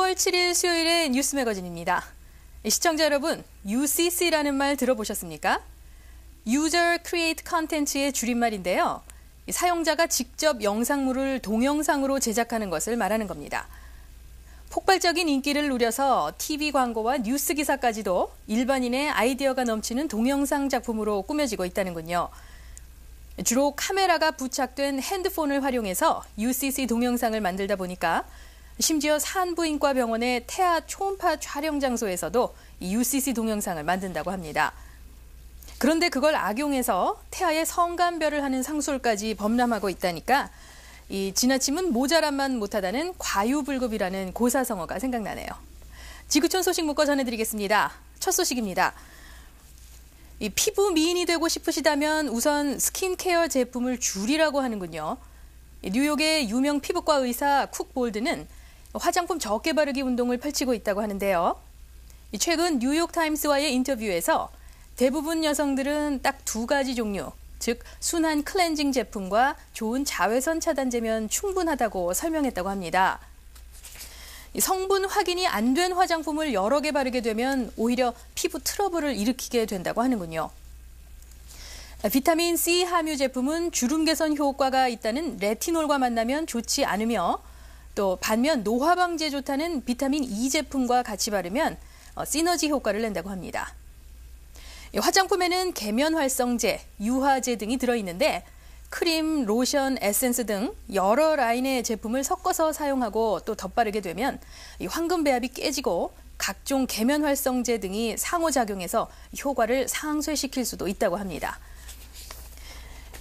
10월 7일 수요일의 뉴스 매거진입니다. 시청자 여러분, UCC라는 말 들어보셨습니까? User Create Content의 줄임말인데요. 사용자가 직접 영상물을 동영상으로 제작하는 것을 말하는 겁니다. 폭발적인 인기를 누려서 TV 광고와 뉴스 기사까지도 일반인의 아이디어가 넘치는 동영상 작품으로 꾸며지고 있다는군요. 주로 카메라가 부착된 핸드폰을 활용해서 UCC 동영상을 만들다 보니까 심지어 산부인과 병원의 태아 초음파 촬영 장소에서도 이 UCC 동영상을 만든다고 합니다. 그런데 그걸 악용해서 태아의 성감별을 하는 상술까지 범람하고 있다니까 이 지나치면 모자란만 못하다는 과유불급이라는 고사성어가 생각나네요. 지구촌 소식 묶어 전해드리겠습니다. 첫 소식입니다. 이 피부 미인이 되고 싶으시다면 우선 스킨케어 제품을 줄이라고 하는군요. 뉴욕의 유명 피부과 의사 쿡 볼드는 화장품 적게 바르기 운동을 펼치고 있다고 하는데요. 최근 뉴욕타임스와의 인터뷰에서 대부분 여성들은 딱 두 가지 종류, 즉 순한 클렌징 제품과 좋은 자외선 차단제면 충분하다고 설명했다고 합니다. 성분 확인이 안 된 화장품을 여러 개 바르게 되면 오히려 피부 트러블을 일으키게 된다고 하는군요. 비타민 C 함유 제품은 주름 개선 효과가 있다는 레티놀과 만나면 좋지 않으며 또 반면 노화 방지에 좋다는 비타민 E 제품과 같이 바르면 시너지 효과를 낸다고 합니다. 화장품에는 계면 활성제, 유화제 등이 들어있는데 크림, 로션, 에센스 등 여러 라인의 제품을 섞어서 사용하고 또 덧바르게 되면 황금 배합이 깨지고 각종 계면 활성제 등이 상호작용해서 효과를 상쇄시킬 수도 있다고 합니다.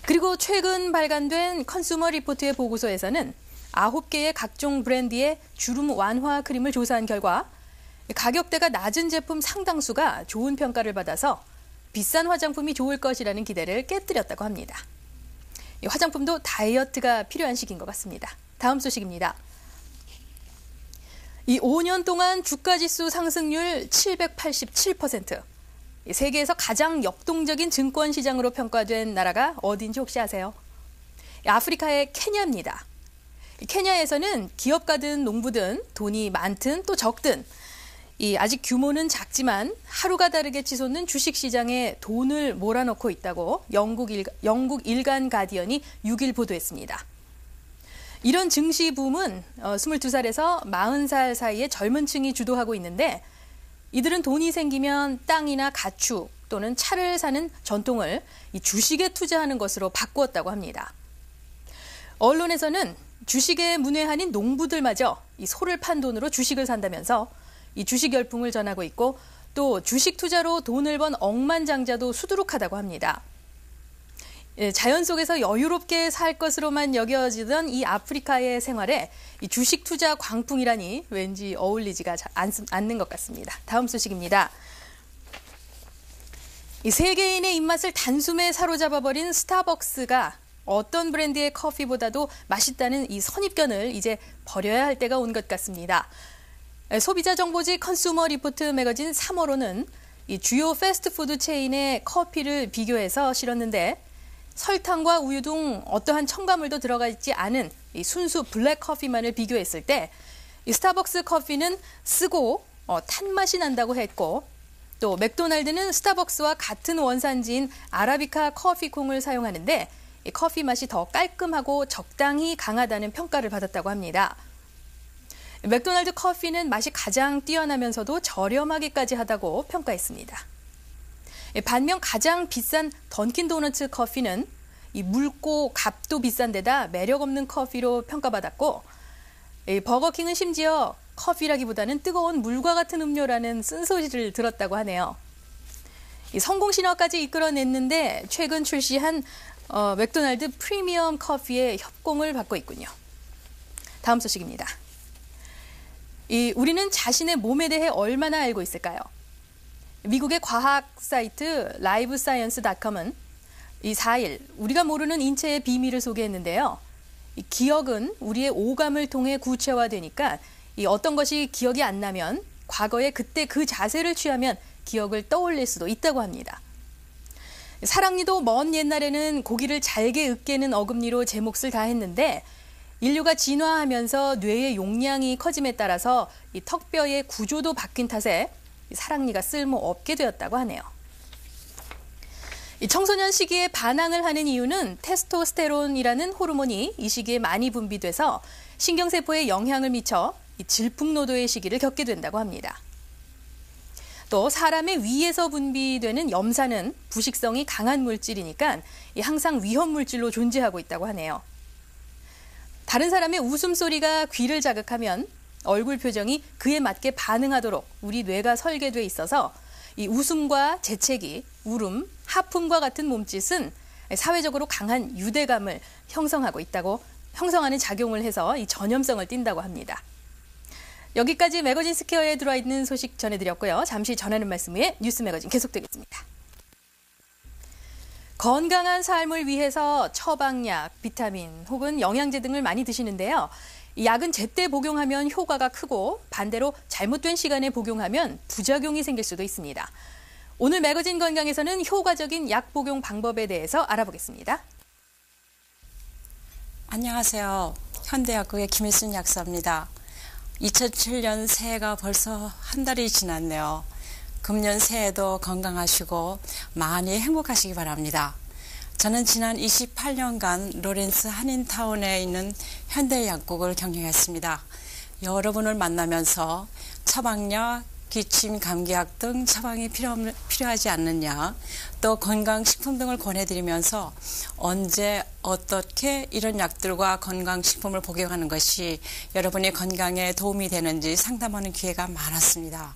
그리고 최근 발간된 컨슈머 리포트의 보고서에서는 9개의 각종 브랜드의 주름 완화 크림을 조사한 결과 가격대가 낮은 제품 상당수가 좋은 평가를 받아서 비싼 화장품이 좋을 것이라는 기대를 깨뜨렸다고 합니다. 화장품도 다이어트가 필요한 시기인 것 같습니다. 다음 소식입니다. 이 5년 동안 주가지수 상승률 787%. 세계에서 가장 역동적인 증권 시장으로 평가된 나라가 어딘지 혹시 아세요? 아프리카의 케냐입니다. 케냐에서는 기업가든 농부든 돈이 많든 또 적든 아직 규모는 작지만 하루가 다르게 치솟는 주식시장에 돈을 몰아넣고 있다고 영국 일간 가디언이 6일 보도했습니다. 이런 증시 붐은 22살에서 40살 사이의 젊은 층이 주도하고 있는데 이들은 돈이 생기면 땅이나 가축 또는 차를 사는 전통을 이 주식에 투자하는 것으로 바꾸었다고 합니다. 언론에서는 주식의 문외한인 농부들마저 이 소를 판 돈으로 주식을 산다면서 이 주식 열풍을 전하고 있고 또 주식 투자로 돈을 번 억만장자도 수두룩하다고 합니다. 자연 속에서 여유롭게 살 것으로만 여겨지던 이 아프리카의 생활에 이 주식 투자 광풍이라니 왠지 어울리지가 않는 것 같습니다. 다음 소식입니다. 이 세계인의 입맛을 단숨에 사로잡아버린 스타벅스가 어떤 브랜드의 커피보다도 맛있다는 이 선입견을 이제 버려야 할 때가 온 것 같습니다. 소비자 정보지 컨슈머 리포트 매거진 3월호는 이 주요 패스트푸드 체인의 커피를 비교해서 실었는데 설탕과 우유 등 어떠한 첨가물도 들어가 있지 않은 이 순수 블랙 커피만을 비교했을 때 이 스타벅스 커피는 쓰고 탄맛이 난다고 했고 또 맥도날드는 스타벅스와 같은 원산지인 아라비카 커피콩을 사용하는데 이 커피 맛이 더 깔끔하고 적당히 강하다는 평가를 받았다고 합니다. 맥도날드 커피는 맛이 가장 뛰어나면서도 저렴하기까지 하다고 평가했습니다. 반면 가장 비싼 던킨 도너츠 커피는 이 묽고 값도 비싼 데다 매력 없는 커피로 평가받았고 버거킹은 심지어 커피라기보다는 뜨거운 물과 같은 음료라는 쓴소리를 들었다고 하네요. 성공 신화까지 이끌어냈는데 최근 출시한 맥도날드 프리미엄 커피의 협공을 받고 있군요. 다음 소식입니다. 우리는 자신의 몸에 대해 얼마나 알고 있을까요? 미국의 과학 사이트 livescience.com은 이 4일 우리가 모르는 인체의 비밀을 소개했는데요. 기억은 우리의 오감을 통해 구체화되니까 어떤 것이 기억이 안 나면 과거에 그때 그 자세를 취하면 기억을 떠올릴 수도 있다고 합니다. 사랑니도 먼 옛날에는 고기를 잘게 으깨는 어금니로 제 몫을 다했는데 인류가 진화하면서 뇌의 용량이 커짐에 따라서 이 턱뼈의 구조도 바뀐 탓에 사랑니가 쓸모없게 되었다고 하네요. 이 청소년 시기에 반항을 하는 이유는 테스토스테론이라는 호르몬이 이 시기에 많이 분비돼서 신경세포에 영향을 미쳐 이 질풍노도의 시기를 겪게 된다고 합니다. 또 사람의 위에서 분비되는 염산은 부식성이 강한 물질이니까 항상 위험 물질로 존재하고 있다고 하네요. 다른 사람의 웃음소리가 귀를 자극하면 얼굴 표정이 그에 맞게 반응하도록 우리 뇌가 설계돼 있어서 이 웃음과 재채기, 울음, 하품과 같은 몸짓은 사회적으로 강한 유대감을 형성하는 작용을 해서 이 전염성을 띈다고 합니다. 여기까지 매거진 스퀘어에 들어와 있는 소식 전해드렸고요. 잠시 전하는 말씀 후에 뉴스 매거진 계속되겠습니다. 건강한 삶을 위해서 처방약, 비타민 혹은 영양제 등을 많이 드시는데요. 이 약은 제때 복용하면 효과가 크고 반대로 잘못된 시간에 복용하면 부작용이 생길 수도 있습니다. 오늘 매거진 건강에서는 효과적인 약 복용 방법에 대해서 알아보겠습니다. 안녕하세요. 현대약국의 김일순 약사입니다. 2007년 새해가 벌써 한 달이 지났네요. 금년 새해도 건강하시고 많이 행복하시기 바랍니다. 저는 지난 28년간 로렌스 한인타운에 있는 현대약국을 경영했습니다. 여러분을 만나면서 처방약, 기침, 감기약 등 처방이 필요하지 않는 약, 또 건강식품 등을 권해드리면서 언제 어떻게 이런 약들과 건강식품을 복용하는 것이 여러분의 건강에 도움이 되는지 상담하는 기회가 많았습니다.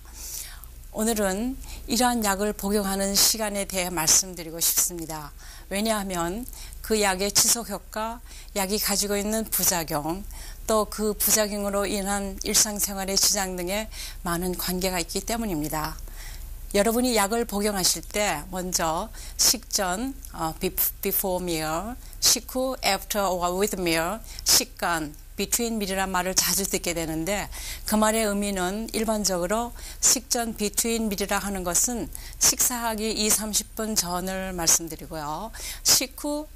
오늘은 이러한 약을 복용하는 시간에 대해 말씀드리고 싶습니다. 왜냐하면 그 약의 지속효과, 약이 가지고 있는 부작용, 또 그 부작용으로 인한 일상생활의 지장 등에 많은 관계가 있기 때문입니다. 여러분이 약을 복용하실 때 먼저 식전, before meal, 식후, after or with meal, 식간, between meal이란 말을 자주 듣게 되는데 그 말의 의미는 일반적으로 식전 between meal이라 하는 것은 식사하기 20-30분 전을 말씀드리고요. 식후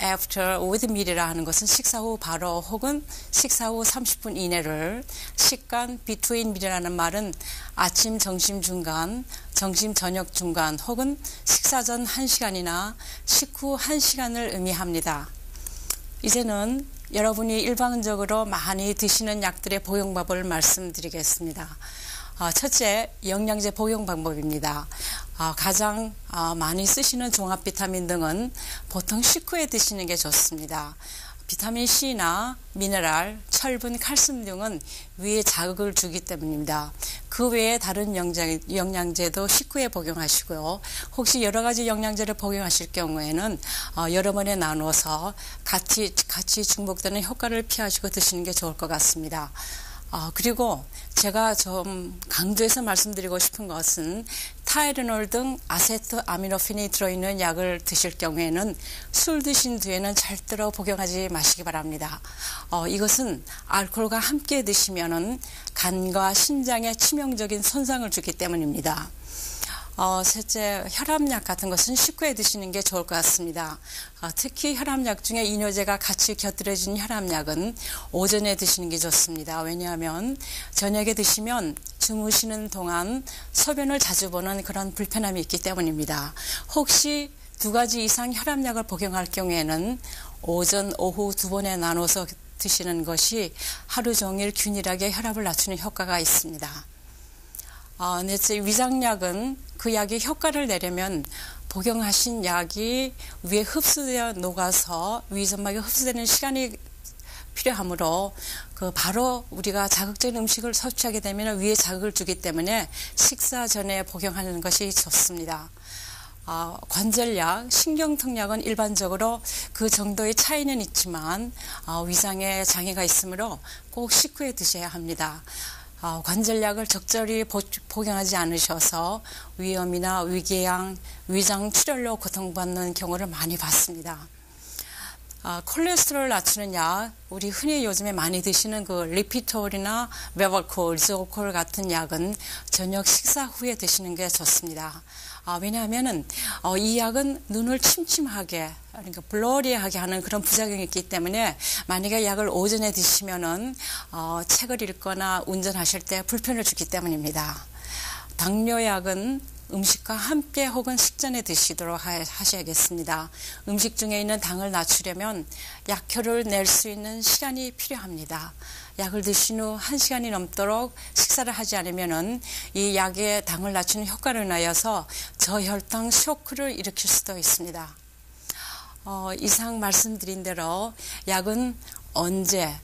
after with meal이라 하는 것은 식사 후 바로 혹은 식사 후 30분 이내를, 식간 between meal이라는 말은 아침, 점심 중간, 점심, 저녁 중간 혹은 식사 전 1시간이나 식후 1시간을 의미합니다. 이제는 여러분이 일반적으로 많이 드시는 약들의 복용법을 말씀드리겠습니다. 첫째, 영양제 복용 방법입니다. 가장 많이 쓰시는 종합 비타민 등은 보통 식후에 드시는 게 좋습니다. 비타민 C나 미네랄, 철분, 칼슘 등은 위에 자극을 주기 때문입니다. 그 외에 다른 영양제도 식후에 복용하시고요. 혹시 여러 가지 영양제를 복용하실 경우에는 여러 번에 나눠서 같이 중복되는 효과를 피하시고 드시는 게 좋을 것 같습니다. 그리고 제가 좀 강조해서 말씀드리고 싶은 것은 타이레놀 등 아세트아미노펜이 들어있는 약을 드실 경우에는 술 드신 뒤에는 절대로 복용하지 마시기 바랍니다. 이것은 알코올과 함께 드시면은 간과 신장에 치명적인 손상을 주기 때문입니다. 셋째, 혈압약 같은 것은 식후에 드시는 게 좋을 것 같습니다. 특히 혈압약 중에 이뇨제가 같이 곁들여진 혈압약은 오전에 드시는 게 좋습니다. 왜냐하면 저녁에 드시면 주무시는 동안 소변을 자주 보는 그런 불편함이 있기 때문입니다. 혹시 2가지 이상 혈압약을 복용할 경우에는 오전, 오후 2번에 나눠서 드시는 것이 하루 종일 균일하게 혈압을 낮추는 효과가 있습니다. 넷째, 위장약은 그 약이 효과를 내려면 복용하신 약이 위에 흡수되어 녹아서 위점막에 흡수되는 시간이 필요하므로 바로 우리가 자극적인 음식을 섭취하게 되면 위에 자극을 주기 때문에 식사 전에 복용하는 것이 좋습니다. 관절약, 신경통약은 일반적으로 그 정도의 차이는 있지만 위장에 장애가 있으므로 꼭 식후에 드셔야 합니다. 관절약을 적절히 복용하지 않으셔서 위염이나 위궤양, 위장 출혈로 고통받는 경우를 많이 봤습니다. 콜레스테롤 낮추는 약, 우리 흔히 요즘에 많이 드시는 그 리피톨이나 메버콜, 리조콜 같은 약은 저녁 식사 후에 드시는 게 좋습니다. 왜냐하면은 이 약은 눈을 침침하게, 그러니까 블러리하게 하는 그런 부작용이 있기 때문에 만약에 약을 오전에 드시면은 책을 읽거나 운전하실 때 불편을 주기 때문입니다. 당뇨약은 음식과 함께 혹은 식전에 드시도록 하셔야겠습니다. 음식 중에 있는 당을 낮추려면 약효를 낼 수 있는 시간이 필요합니다. 약을 드신 후 1시간이 넘도록 식사를 하지 않으면 이 약의 당을 낮추는 효과를 인하여서 저혈당 쇼크를 일으킬 수도 있습니다. 이상 말씀드린 대로 약은 언제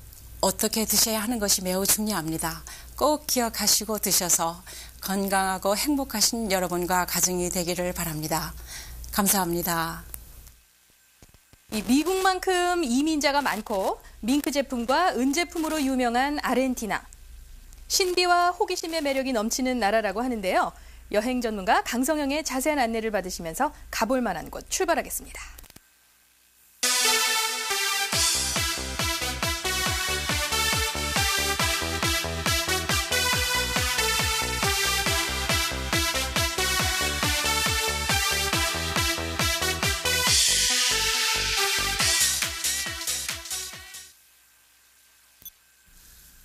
어떻게 드셔야 하는 것이 매우 중요합니다. 꼭 기억하시고 드셔서 건강하고 행복하신 여러분과 가정이 되기를 바랍니다. 감사합니다. 미국만큼 이민자가 많고 밍크 제품과 은 제품으로 유명한 아르헨티나. 신비와 호기심의 매력이 넘치는 나라라고 하는데요. 여행 전문가 강성영의 자세한 안내를 받으시면서 가볼 만한 곳 출발하겠습니다.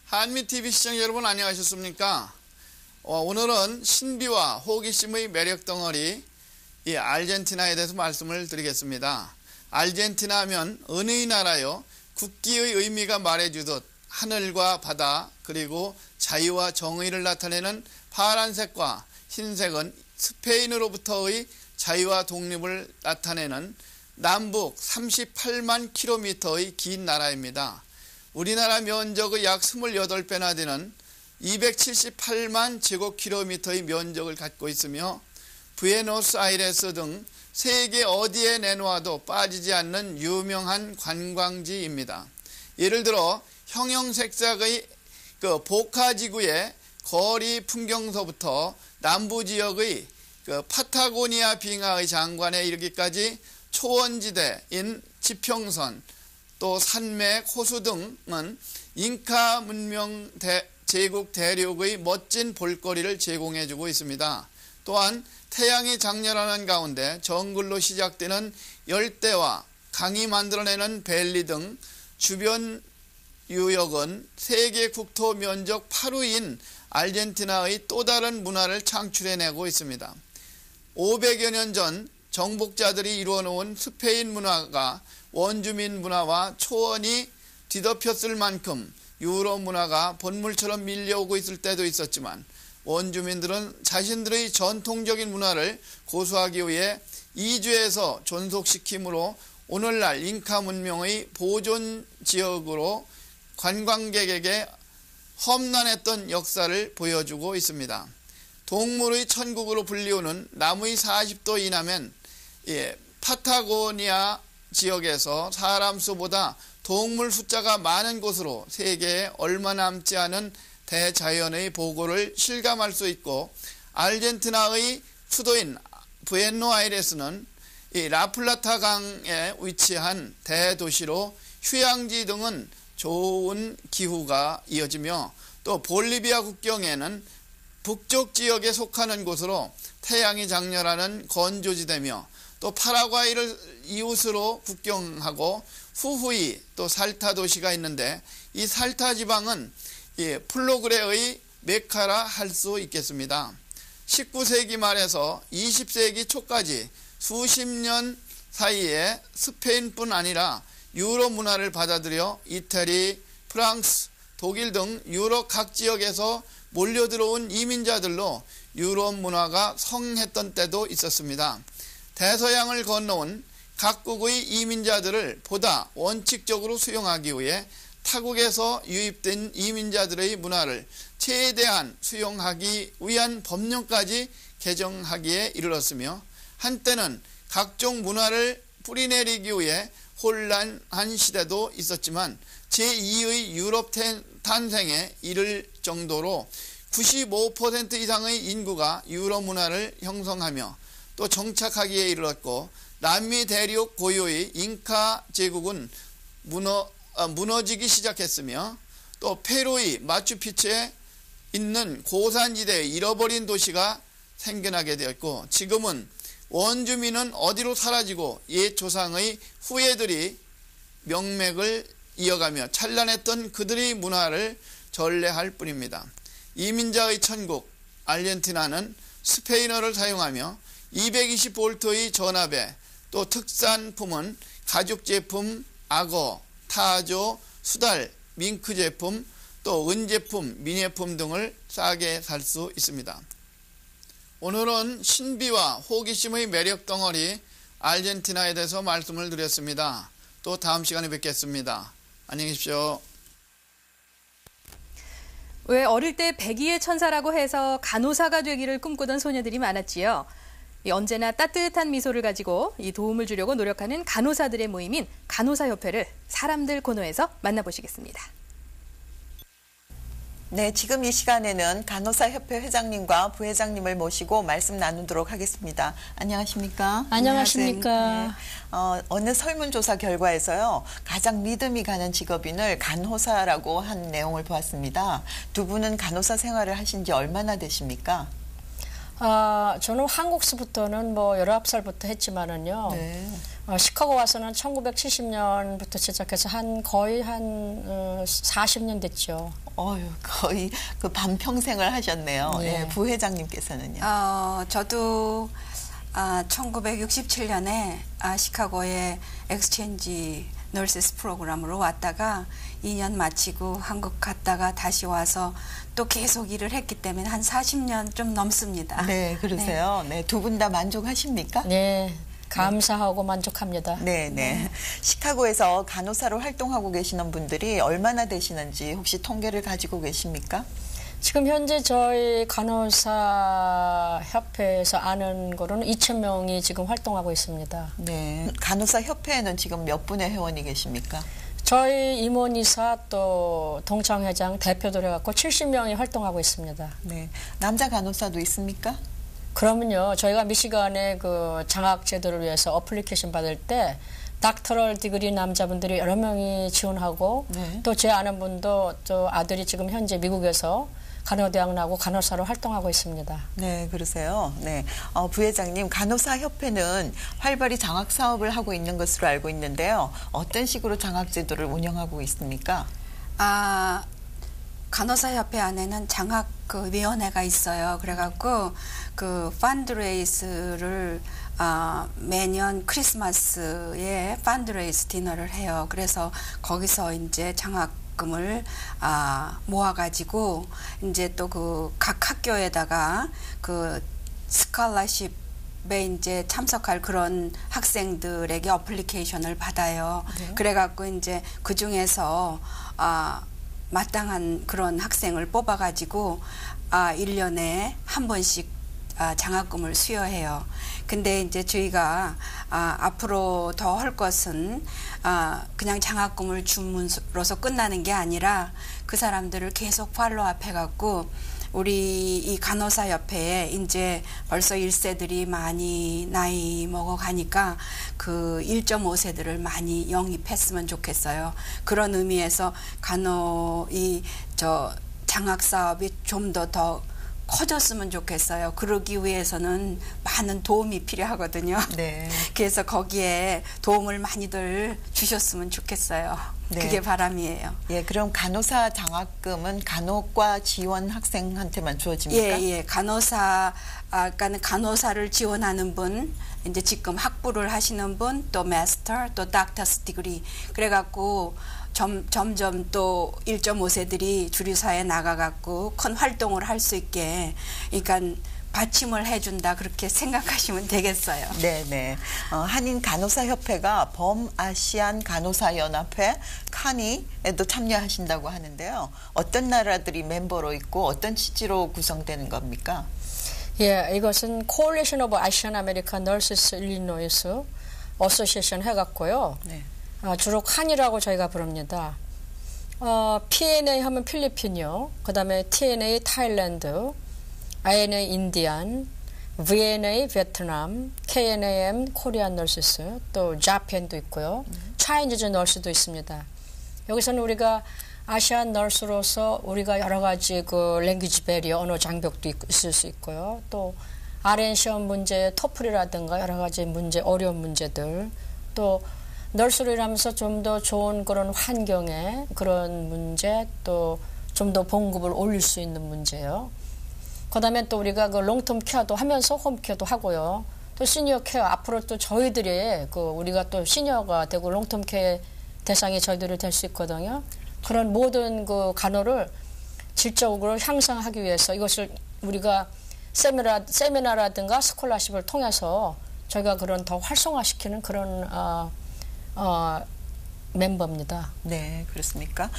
한미TV 시청자 여러분 안녕하셨습니까? 오늘은 신비와 호기심의 매력 덩어리 이 아르헨티나에 대해서 말씀을 드리겠습니다. 아르헨티나 하면 은의 나라요. 국기의 의미가 말해주듯 하늘과 바다 그리고 자유와 정의를 나타내는 파란색과 흰색은 스페인으로부터의 자유와 독립을 나타내는 남북 38만 킬로미터의 긴 나라입니다. 우리나라 면적의 약 28배나 되는 278만 제곱킬로미터의 면적을 갖고 있으며 부에노스아이레스 등 세계 어디에 내놓아도 빠지지 않는 유명한 관광지입니다. 예를 들어 형형색색의 보카지구의 거리 풍경서부터 남부지역의 파타고니아 빙하의 장관에 이르기까지 초원지대인 지평선 또 산맥, 호수 등은 잉카 문명 제국 대륙의 멋진 볼거리를 제공해주고 있습니다. 또한 태양이 장렬하는 가운데 정글로 시작되는 열대와 강이 만들어내는 밸리 등 주변 유역은 세계 국토 면적 8위인 아르헨티나의 또 다른 문화를 창출해내고 있습니다. 500여 년 전 정복자들이 이루어놓은 스페인 문화가 원주민 문화와 초원이 뒤덮였을 만큼 유럽 문화가 본물처럼 밀려오고 있을 때도 있었지만 원주민들은 자신들의 전통적인 문화를 고수하기 위해 이주해서 존속시킴으로 오늘날 잉카 문명의 보존 지역으로 관광객에게 험난했던 역사를 보여주고 있습니다. 동물의 천국으로 불리우는 남의 40도 이남엔 파타고니아 지역에서 사람 수보다 동물 숫자가 많은 곳으로 세계에 얼마 남지 않은 대자연의 보고를 실감할 수 있고 아르헨티나의 수도인 부에노아이레스는 이 라플라타 강에 위치한 대도시로 휴양지 등은 좋은 기후가 이어지며 또 볼리비아 국경에는 북쪽 지역에 속하는 곳으로 태양이 장렬하는 건조지대며 또 파라과이를 이웃으로 국경하고 후후이 또 살타 도시가 있는데 이 살타 지방은 플로그레의 메카라 할 수 있겠습니다. 19세기 말에서 20세기 초까지 수십 년 사이에 스페인뿐 아니라 유럽 문화를 받아들여 이태리, 프랑스, 독일 등 유럽 각 지역에서 몰려들어온 이민자들로 유럽 문화가 성했던 때도 있었습니다. 대서양을 건너온 각국의 이민자들을 보다 원칙적으로 수용하기 위해 타국에서 유입된 이민자들의 문화를 최대한 수용하기 위한 법령까지 개정하기에 이르렀으며 한때는 각종 문화를 뿌리내리기 위해 혼란한 시대도 있었지만 제2의 유럽 탄생에 이를 정도로 95% 이상의 인구가 유럽 문화를 형성하며 또 정착하기에 이르렀고 남미 대륙 고유의 잉카 제국은 무너지기 시작했으며 또 페루의 마추픽추에 있는 고산지대의 잃어버린 도시가 생겨나게 되었고 지금은 원주민은 어디로 사라지고 옛 조상의 후예들이 명맥을 이어가며 찬란했던 그들의 문화를 전래할 뿐입니다. 이민자의 천국 아르헨티나는 스페인어를 사용하며 220볼트의 전압에 또 특산품은 가죽 제품, 악어, 타조, 수달, 밍크 제품, 또 은제품, 미nie품 등을 싸게 살 수 있습니다. 오늘은 신비와 호기심의 매력 덩어리 아르헨티나에 대해서 말씀을 드렸습니다. 또 다음 시간에 뵙겠습니다. 안녕히 계십시오. 왜 어릴 때 백의의 천사라고 해서 간호사가 되기를 꿈꾸던 소녀들이 많았지요. 언제나 따뜻한 미소를 가지고 이 도움을 주려고 노력하는 간호사들의 모임인 간호사협회를 사람들 코너에서 만나보시겠습니다. 네, 지금 이 시간에는 간호사협회 회장님과 부회장님을 모시고 말씀 나누도록 하겠습니다. 안녕하십니까? 안녕하십니까? 네. 어느 설문조사 결과에서요, 가장 믿음이 가는 직업인을 간호사라고 한 내용을 보았습니다. 두 분은 간호사 생활을 하신 지 얼마나 되십니까? 저는 한국서부터는 뭐 19살부터 했지만은요. 네. 시카고 와서는 1970년부터 시작해서 거의 한 40년 됐죠. 거의 그 반평생을 하셨네요. 네. 네, 부회장님께서는요? 저도 1967년에 시카고의 엑스체인지 널시스 프로그램으로 왔다가 2년 마치고 한국 갔다가 다시 와서 또 계속 일을 했기 때문에 한 40년 좀 넘습니다. 네, 그러세요. 네, 두 분 다 만족하십니까? 네, 감사하고 만족합니다. 네. 시카고에서 간호사로 활동하고 계시는 분들이 얼마나 되시는지 혹시 통계를 가지고 계십니까? 지금 현재 저희 간호사 협회에서 아는 거로는 2,000명이 지금 활동하고 있습니다. 네. 간호사 협회에는 지금 몇 분의 회원이 계십니까? 저희 임원이사 또 동창회장 대표들 해갖고 70명이 활동하고 있습니다. 네. 남자 간호사도 있습니까? 그러면요, 저희가 미시간에 그 장학 제도를 위해서 어플리케이션 받을 때 닥터럴 디그리 남자분들이 여러 명이 지원하고 네. 또 제 아는 분도 또 아들이 지금 현재 미국에서 간호대학 나고 간호사로 활동하고 있습니다. 네, 그러세요. 네. 부회장님, 간호사 협회는 활발히 장학 사업을 하고 있는 것으로 알고 있는데요. 어떤 식으로 장학 제도를 운영하고 있습니까? 간호사협회 안에는 장학 위원회가 있어요. 그래갖고 그 펀드레이스를 매년 크리스마스에 펀드레이스 디너를 해요. 그래서 거기서 이제 장학금을 모아가지고 이제 또 그 각 학교에다가 그 스칼라십에 이제 참석할 그런 학생들에게 어플리케이션을 받아요. 네. 그래갖고 이제 그 중에서 마땅한 그런 학생을 뽑아가지고 1년에 한 번씩 장학금을 수여해요. 근데 이제 저희가 앞으로 더 할 것은 그냥 장학금을 줌으로써 끝나는 게 아니라 그 사람들을 계속 팔로우업 해갖고 우리 이 간호사 협회에 이제 벌써 1세들이 많이 나이 먹어가니까 그 1.5세들을 많이 영입했으면 좋겠어요. 그런 의미에서 장학 사업이 좀 더 커졌으면 좋겠어요. 그러기 위해서는 많은 도움이 필요하거든요. 네. 그래서 거기에 도움을 많이들 주셨으면 좋겠어요. 네. 그게 바람이에요. 예, 그럼 간호사 장학금은 간호과 지원 학생한테만 주어집니까? 예. 그러니까 간호사를 지원하는 분, 이제 지금 학부를 하시는 분, 또 마스터, 또 닥터스 디그리. 그래갖고 점점 또 1.5세들이 주류사에 나가갖고 큰 활동을 할 수 있게, 그러니까 받침을 해준다, 그렇게 생각하시면 되겠어요. 네네. 한인 간호사협회가 범아시안 간호사연합회 카니에도 참여하신다고 하는데요. 어떤 나라들이 멤버로 있고 어떤 취지로 구성되는 겁니까? 예, 이것은 Coalition of Asian American Nurses Illinois Association 해갖고요. 네. 주로 칸이라고 저희가 부릅니다. PNA 하면 필리핀이요. 그 다음에 TNA 타일랜드, INA 인디안, VNA 베트남, KNAM 코리안 널시스, 또 자펜도 있고요. 차이니즈 널스도 있습니다. 여기서는 우리가 아시안 널스로서 우리가 여러 가지 그 랭귀지 베리어, 언어 장벽도 있을 수 있고요. 또 RN 시험 문제, 토플이라든가 여러 가지 문제, 어려운 문제들, 또 널스리를 하면서 좀 더 좋은 그런 환경에 그런 문제, 또 좀 더 봉급을 올릴 수 있는 문제요. 그다음에 또 우리가 그 롱텀 케어도 하면서 홈케어도 하고요. 또 시니어 케어 앞으로 또 저희들이 그 우리가 또 시니어가 되고 롱텀 케어 대상이 저희들이 될 수 있거든요. 그런 모든 그 간호를 질적으로 향상하기 위해서 이것을 우리가 세미나라든가 스콜라십을 통해서 저희가 그런 더 활성화시키는 그런 멤버입니다. 네, 그렇습니까?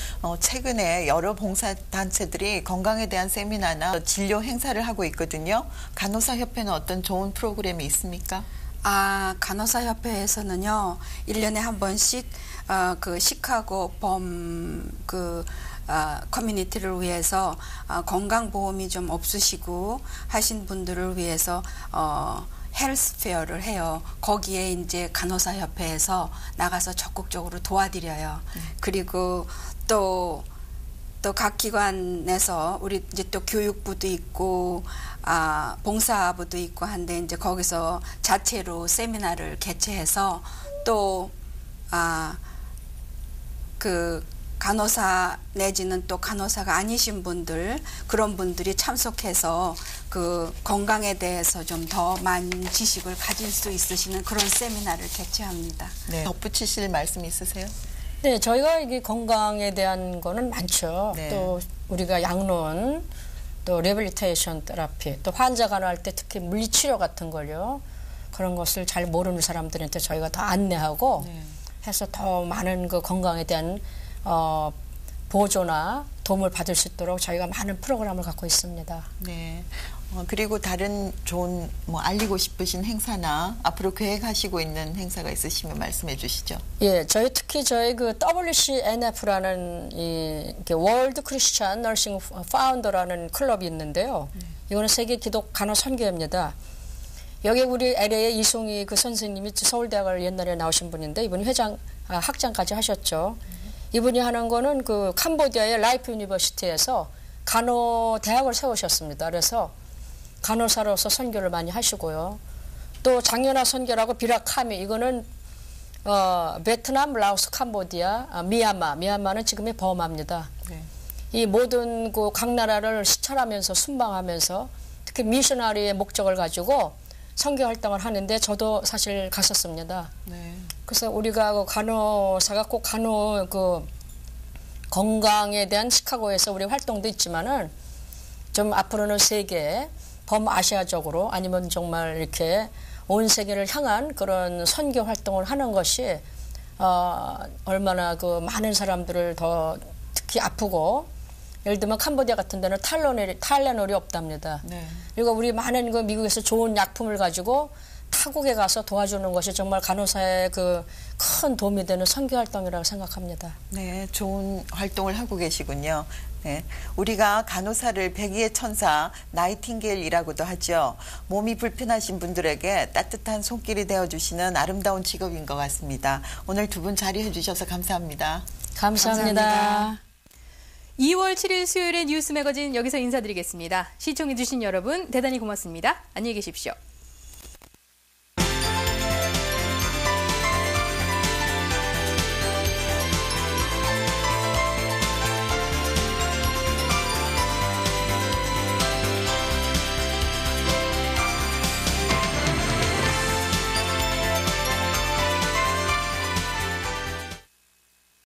최근에 여러 봉사단체들이 건강에 대한 세미나나 진료 행사를 하고 있거든요. 간호사협회는 어떤 좋은 프로그램이 있습니까? 간호사협회에서는요, 1년에 한 번씩, 그 시카고 커뮤니티를 위해서, 건강보험이 좀 없으시고 하신 분들을 위해서, 헬스 페어를 해요. 거기에 이제 간호사협회에서 나가서 적극적으로 도와드려요. 그리고 또 각 기관에서 우리 이제 또 교육부도 있고, 봉사부도 있고 한데 이제 거기서 자체로 세미나를 개최해서 또, 그 간호사 내지는 또 간호사가 아니신 분들, 그런 분들이 참석해서 그 건강에 대해서 좀 더 많은 지식을 가질 수 있으시는 그런 세미나를 개최합니다. 네. 덧붙이실 말씀 있으세요? 네, 저희가 이게 건강에 대한 거는 많죠. 네. 또 우리가 약론, 또 리빌리테이션 테라피, 또 환자 간호할 때 특히 물리치료 같은 걸요. 그런 것을 잘 모르는 사람들한테 저희가 다 안내하고 해서 더 많은 그 건강에 대한 보조나 도움을 받을 수 있도록 저희가 많은 프로그램을 갖고 있습니다. 네. 그리고 다른 좋은 알리고 싶으신 행사나 앞으로 계획하시고 있는 행사가 있으시면 말씀해 주시죠. 예, 특히 저희 그 WCNF라는 이게 월드 크리스천 너싱 파운더라는 클럽이 있는데요. 이거는 세계 기독 간호 선교회입니다. 여기 우리 LA의 이송희 그 선생님이 서울대학을 옛날에 나오신 분인데 이분이 학장까지 하셨죠. 이분이 하는 거는 그 캄보디아의 라이프 유니버시티에서 간호 대학을 세우셨습니다. 그래서 간호사로서 선교를 많이 하시고요. 또 장연화 선교라고 비라카미 이거는 베트남, 라오스, 캄보디아, 미얀마는 지금의 버마입니다. 네. 이 모든 그 각 나라를 시찰하면서 순방하면서 특히 미셔너리의 목적을 가지고 선교 활동을 하는데 저도 사실 갔었습니다. 네. 그래서 우리가 그 간호사가 꼭 간호 그 건강에 대한 시카고에서 우리 활동도 있지만은 좀 앞으로는 세계 범아시아적으로 아니면 정말 이렇게 온 세계를 향한 그런 선교 활동을 하는 것이 얼마나 그 많은 사람들을 더 특히 아프고 예를 들면 캄보디아 같은 데는 탈레놀이 없답니다. 네. 그리고 우리 많은 그 미국에서 좋은 약품을 가지고 타국에 가서 도와주는 것이 정말 간호사의 그 큰 도움이 되는 선교 활동이라고 생각합니다. 네, 좋은 활동을 하고 계시군요. 네, 우리가 간호사를 백의의 천사 나이팅게일이라고도 하죠. 몸이 불편하신 분들에게 따뜻한 손길이 되어주시는 아름다운 직업인 것 같습니다. 오늘 두 분 자리해 주셔서 감사합니다. 감사합니다. 2월 7일 수요일의 뉴스 매거진 여기서 인사드리겠습니다. 시청해주신 여러분 대단히 고맙습니다. 안녕히 계십시오.